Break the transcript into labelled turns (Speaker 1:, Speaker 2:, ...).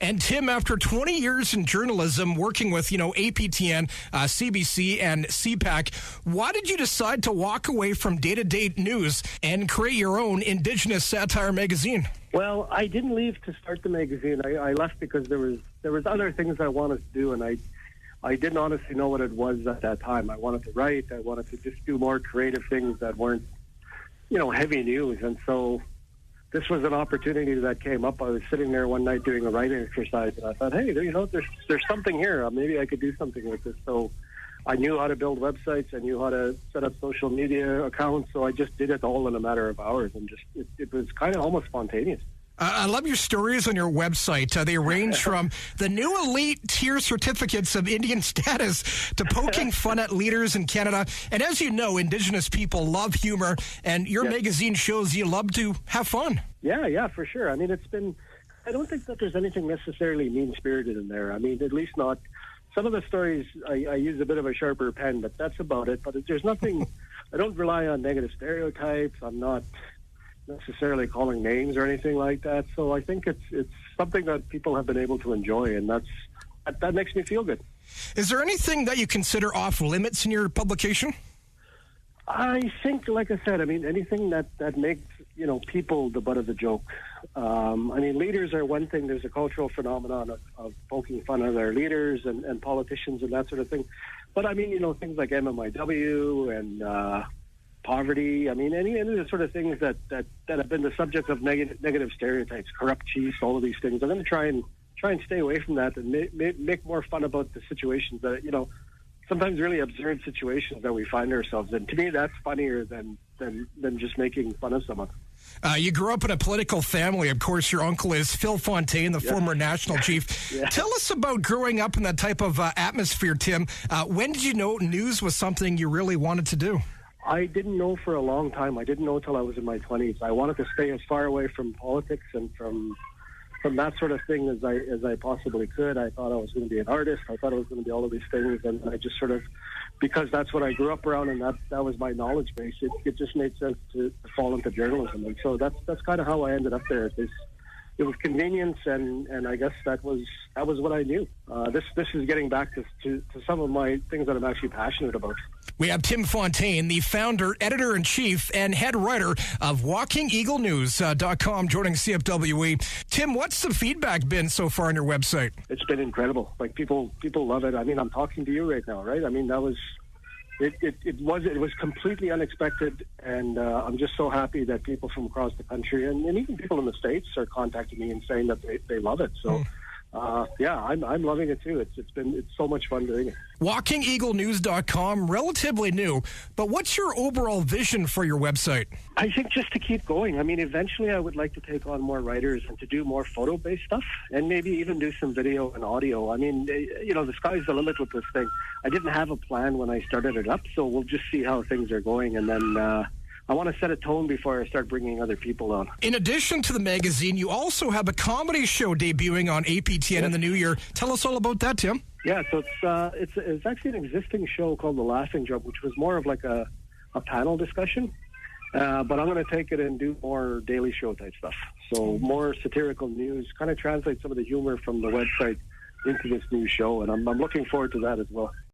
Speaker 1: And Tim, after 20 years in journalism, working with, APTN, CBC, and CPAC, why did you decide to walk away from day-to-day news and create your own Indigenous Satire magazine?
Speaker 2: Well, I didn't leave to start the magazine. I left because there was other things I wanted to do, and I didn't honestly know what it was at that time. I wanted to write. I wanted to just do more creative things that weren't, heavy news. And so this was an opportunity that came up. I was sitting there one night doing a writing exercise, and I thought, hey, there's something here. Maybe I could do something with this. So I knew how to build websites. I knew how to set up social media accounts. So I just did it all in a matter of hours, and it was kind of almost spontaneous.
Speaker 1: I love your stories on your website. They range from the new elite tier certificates of Indian status to poking fun at leaders in Canada. And as you know, Indigenous people love humor, and your magazine shows you love to have fun.
Speaker 2: Yeah, for sure. I mean, I don't think that there's anything necessarily mean-spirited in there. I mean, at least not. Some of the stories, I use a bit of a sharper pen, but that's about it. But there's nothing, I don't rely on negative stereotypes. I'm not necessarily calling names or anything like that. So I think it's something that people have been able to enjoy, and that makes me feel good.
Speaker 1: Is there anything that you consider off limits in your publication?
Speaker 2: I think, like I said, anything that makes, people the butt of the joke. Leaders are one thing. There's a cultural phenomenon of poking fun at their leaders and politicians and that sort of thing. But things like MMIW and poverty, any of the sort of things that have been the subject of negative stereotypes, corrupt chiefs, all of these things. I'm going to try and stay away from that and make more fun about the situations that, sometimes really absurd situations that we find ourselves in. To me, that's funnier than just making fun of someone.
Speaker 1: You grew up in a political family. Of course, your uncle is Phil Fontaine, the former national chief.
Speaker 2: Yeah.
Speaker 1: Tell us about growing up in that type of atmosphere, Tim. When did you know news was something you really wanted to do?
Speaker 2: I didn't know for a long time. I didn't know until I was in my 20s. I wanted to stay as far away from politics and from that sort of thing as I possibly could. I thought I was going to be an artist. I thought I was going to be all of these things, and I just sort of, because that's what I grew up around and that was my knowledge base, it just made sense to fall into journalism. And so that's kind of how I ended up there. It was convenience, and I guess that was what I knew. This is getting back to some of my things that I'm actually passionate about.
Speaker 1: We have Tim Fontaine, the founder, editor-in-chief, and head writer of WalkingEagleNews.com, joining CFWE. Tim, what's the feedback been so far on your website?
Speaker 2: It's been incredible. Like, people love it. I'm talking to you right now, right? That was... It was completely unexpected, and I'm just so happy that people from across the country and even people in the States are contacting me and saying that they love it. So, I'm loving it too. It's so much fun doing it.
Speaker 1: WalkingEagleNews.com, relatively new, but what's your overall vision for your website?
Speaker 2: I think just to keep going. Eventually I would like to take on more writers and to do more photo-based stuff and maybe even do some video and audio. The sky's the limit with this thing. I didn't have a plan when I started it up, so we'll just see how things are going, and then I want to set a tone before I start bringing other people on. In
Speaker 1: addition to the magazine, you also have a comedy show debuting on APTN in the new year. Tell us all about that, Tim.
Speaker 2: Yeah, so it's actually an existing show called The Laughing Joke, which was more of like a panel discussion. But I'm going to take it and do more daily show type stuff. So more satirical news, kind of translate some of the humor from the website into this new show. And I'm looking forward to that as well.